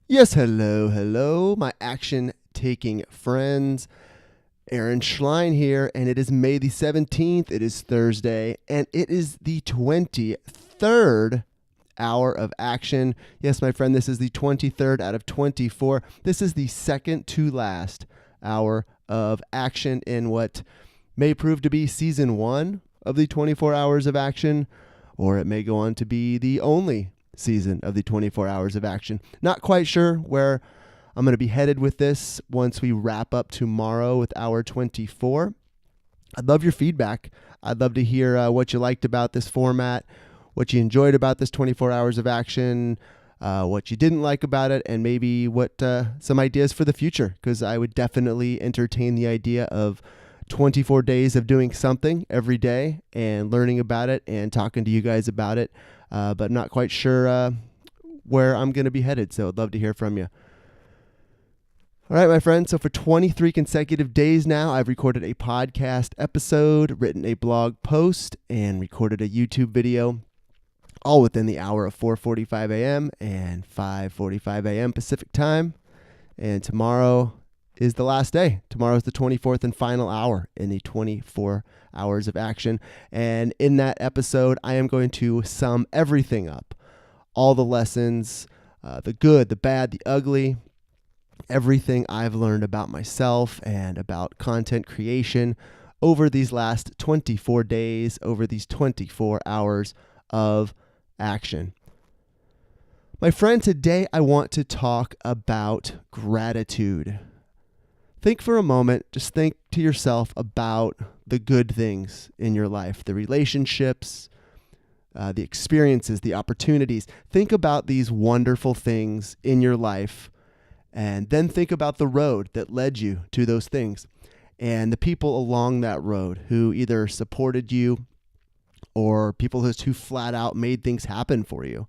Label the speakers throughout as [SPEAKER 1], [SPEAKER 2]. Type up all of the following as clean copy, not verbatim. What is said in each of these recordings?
[SPEAKER 1] Yes, hello, my action-taking friends. Aaron Schlein here, and it is May the 17th. It is Thursday, and it is the 23rd hour of action. Yes, my friend, this is the 23rd out of 24. This is the second to last hour of action in what may prove to be season one of the 24 hours of action, or it may go on to be the only season of the 24 hours of action. Not quite sure where I'm going to be headed with this once we wrap up tomorrow with hour 24. I'd love your feedback. I'd love to hear what you liked about this format, what you enjoyed about this 24 hours of action, what you didn't like about it, and maybe what some ideas for the future, because I would definitely entertain the idea of 24 days of doing something every day and learning about it and talking to you guys about it, but not quite sure where I'm going to be headed, so I'd love to hear from you. All right, my friends. So for 23 consecutive days now, I've recorded a podcast episode, written a blog post, and recorded a YouTube video, all within the hour of 4:45 a.m. and 5:45 a.m. Pacific time. And tomorrow is the last day. Tomorrow is the 24th and final hour in the 24 hours of action. And in that episode, I am going to sum everything up. All the lessons, the good, the bad, the ugly, everything I've learned about myself and about content creation over these last 24 days, over these 24 hours of action. My friend, today I want to talk about gratitude. Think for a moment, just think to yourself about the good things in your life, the relationships, the experiences, the opportunities. Think about these wonderful things in your life, and then think about the road that led you to those things and the people along that road who either supported you or people who flat out made things happen for you.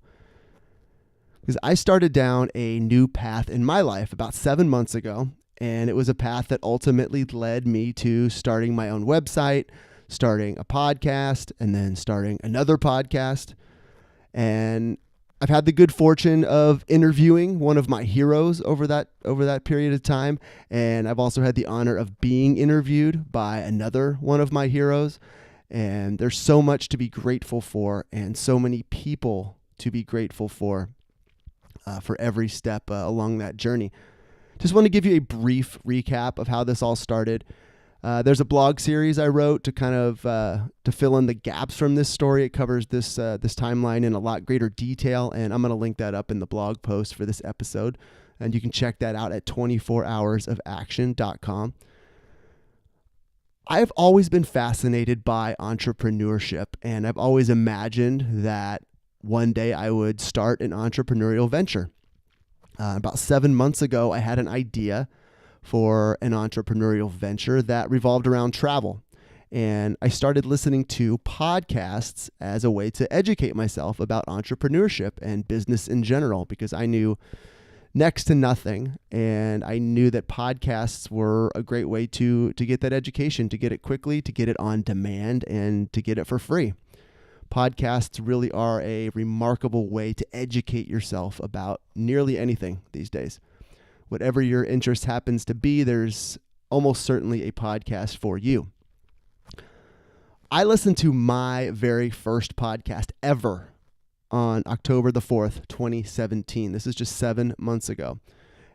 [SPEAKER 1] Because I started down a new path in my life about 7 months ago, and it was a path that ultimately led me to starting my own website, starting a podcast, and then starting another podcast. And I've had the good fortune of interviewing one of my heroes over that period of time, and I've also had the honor of being interviewed by another one of my heroes. And there's so much to be grateful for, and so many people to be grateful for every step along that journey. Just want to give you a brief recap of how this all started. There's a blog series I wrote to kind of to fill in the gaps from this story. It covers this timeline in a lot greater detail, and I'm going to link that up in the blog post for this episode, and you can check that out at 24hoursofaction.com. I've always been fascinated by entrepreneurship, and I've always imagined that one day I would start an entrepreneurial venture. About 7 months ago, I had an idea for an entrepreneurial venture that revolved around travel. And I started listening to podcasts as a way to educate myself about entrepreneurship and business in general, because I knew next to nothing. And I knew that podcasts were a great way to get that education, to get it quickly, to get it on demand, and to get it for free. Podcasts really are a remarkable way to educate yourself about nearly anything these days. Whatever your interest happens to be, there's almost certainly a podcast for you. I listened to my very first podcast ever on October the 4th, 2017. This is just 7 months ago.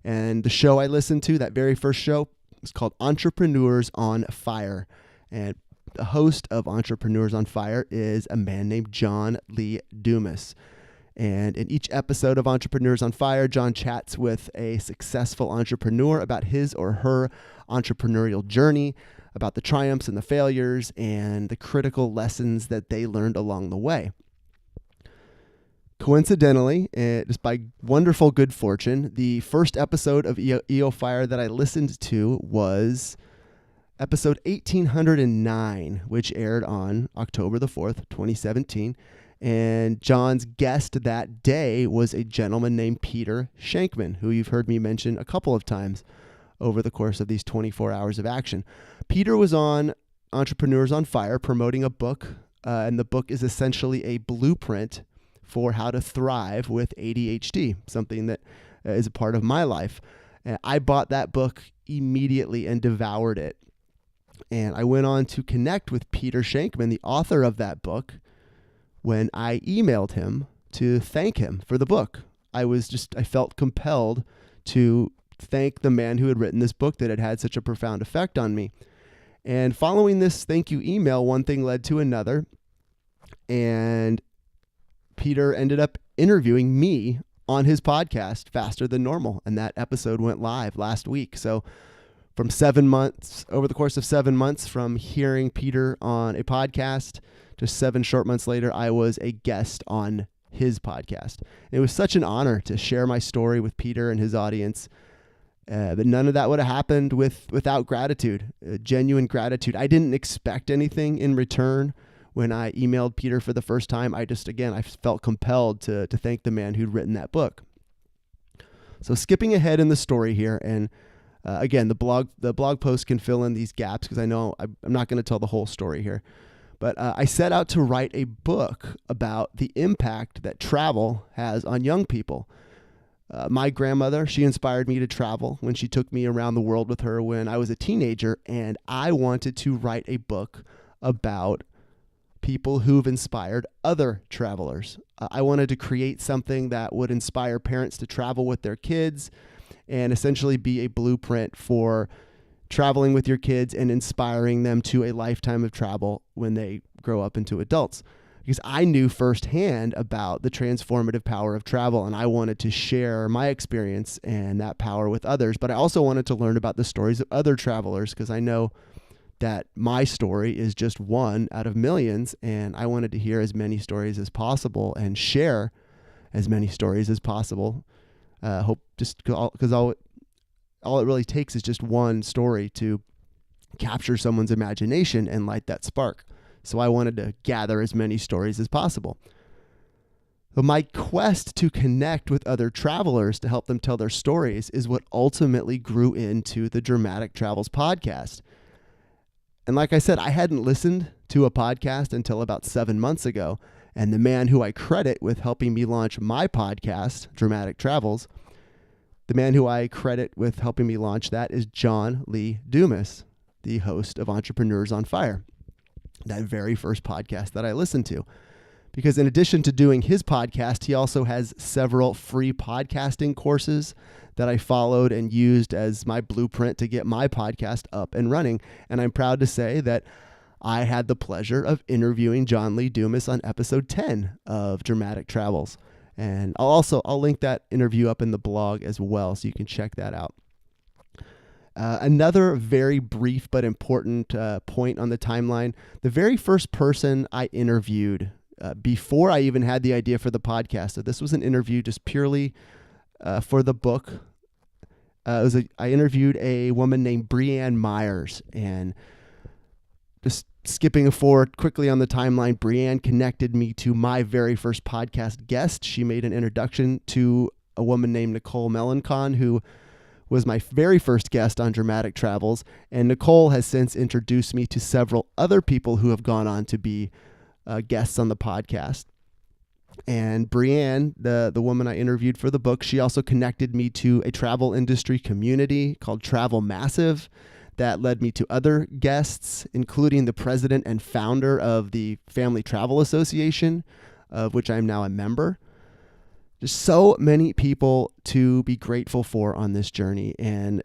[SPEAKER 1] And the show I listened to, that very first show, is called Entrepreneurs on Fire. And the host of Entrepreneurs on Fire is a man named John Lee Dumas. And in each episode of Entrepreneurs on Fire, John chats with a successful entrepreneur about his or her entrepreneurial journey, about the triumphs and the failures, and the critical lessons that they learned along the way. Coincidentally, just by wonderful good fortune, the first episode of EO Fire that I listened to was episode 1809, which aired on October the 4th, 2017. And John's guest that day was a gentleman named Peter Shankman, who you've heard me mention a couple of times over the course of these 24 hours of action. Peter was on Entrepreneurs on Fire promoting a book, and the book is essentially a blueprint for how to thrive with ADHD, something that is a part of my life. And I bought that book immediately and devoured it. And I went on to connect with Peter Shankman, the author of that book, when I emailed him to thank him for the book. I felt compelled to thank the man who had written this book that had had such a profound effect on me. And following this thank you email, one thing led to another. And Peter ended up interviewing me on his podcast, Faster Than Normal. And that episode went live last week. So over the course of 7 months from hearing Peter on a podcast, just 7 short months later, I was a guest on his podcast. It was such an honor to share my story with Peter and his audience. But none of that would have happened without gratitude, genuine gratitude. I didn't expect anything in return when I emailed Peter for the first time. I felt compelled to thank the man who'd written that book. So skipping ahead in the story here, and again, the blog post can fill in these gaps because I know I'm not going to tell the whole story here. But I set out to write a book about the impact that travel has on young people. My grandmother, she inspired me to travel when she took me around the world with her when I was a teenager, and I wanted to write a book about people who've inspired other travelers. I wanted to create something that would inspire parents to travel with their kids and essentially be a blueprint for traveling with your kids and inspiring them to a lifetime of travel when they grow up into adults. Because I knew firsthand about the transformative power of travel, and I wanted to share my experience and that power with others. But I also wanted to learn about the stories of other travelers, because I know that my story is just one out of millions, and I wanted to hear as many stories as possible and share as many stories as possible. Because all it really takes is just one story to capture someone's imagination and light that spark. So I wanted to gather as many stories as possible. So my quest to connect with other travelers to help them tell their stories is what ultimately grew into the Dramatic Travels podcast. And like I said, I hadn't listened to a podcast until about 7 months ago. And the man who I credit with helping me launch my podcast, Dramatic Travels, the man who I credit with helping me launch that is John Lee Dumas, the host of Entrepreneurs on Fire, that very first podcast that I listened to. Because in addition to doing his podcast, he also has several free podcasting courses that I followed and used as my blueprint to get my podcast up and running. And I'm proud to say that I had the pleasure of interviewing John Lee Dumas on episode 10 of Dramatic Travels. And I'll link that interview up in the blog as well, so you can check that out. Another very brief but important point on the timeline, the very first person I interviewed before I even had the idea for the podcast, so this was an interview just purely for the book. I interviewed a woman named Brianne Myers, and just skipping forward quickly on the timeline, Brianne connected me to my very first podcast guest. She made an introduction to a woman named Nicole Melancon, who was my very first guest on Dramatic Travels. And Nicole has since introduced me to several other people who have gone on to be guests on the podcast. And Brianne, the woman I interviewed for the book, she also connected me to a travel industry community called Travel Massive that led me to other guests, including the president and founder of the Family Travel Association, of which I'm now a member. There's so many people to be grateful for on this journey, and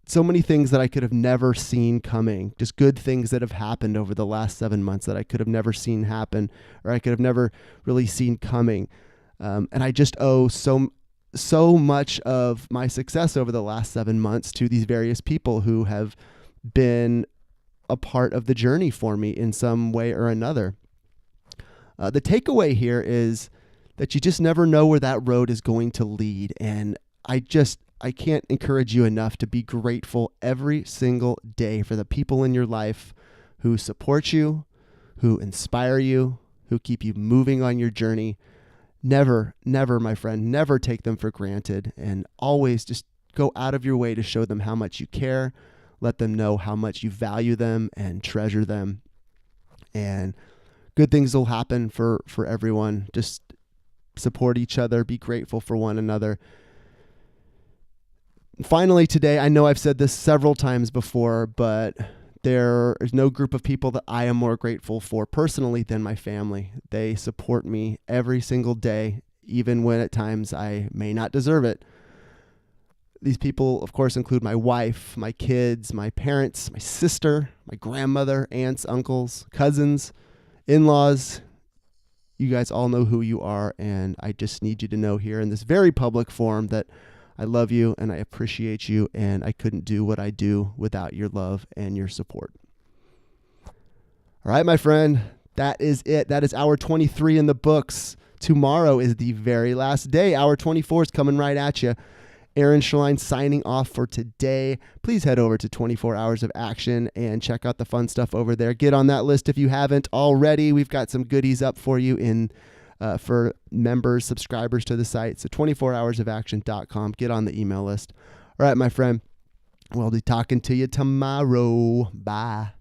[SPEAKER 1] so many things that I could have never seen coming, just good things that have happened over the last 7 months that I could have never seen happen, or I could have never really seen coming. And I just owe so much of my success over the last 7 months to these various people who have been a part of the journey for me in some way or another. The takeaway here is that you just never know where that road is going to lead. And I can't encourage you enough to be grateful every single day for the people in your life who support you, who inspire you, who keep you moving on your journey. Never, my friend, never take them for granted, and always just go out of your way to show them how much you care. Let them know how much you value them and treasure them. And good things will happen for everyone. Just support each other, be grateful for one another. finally today, I know I've said this several times before, but there is no group of people that I am more grateful for personally than my family. They support me every single day, even when at times I may not deserve it. These people, of course, include my wife, my kids, my parents, my sister, my grandmother, aunts, uncles, cousins, in-laws. You guys all know who you are, and I just need you to know here in this very public forum that I love you and I appreciate you, and I couldn't do what I do without your love and your support. All right, my friend, that is it. That is hour 23 in the books. Tomorrow is the very last day. Hour 24 is coming right at you. Aaron Schlein signing off for today. Please head over to 24 Hours of Action and check out the fun stuff over there. Get on that list if you haven't already. We've got some goodies up for you for members, subscribers to the site. So 24hoursofAction.com. Get on the email list. All right, my friend. We'll be talking to you tomorrow. Bye.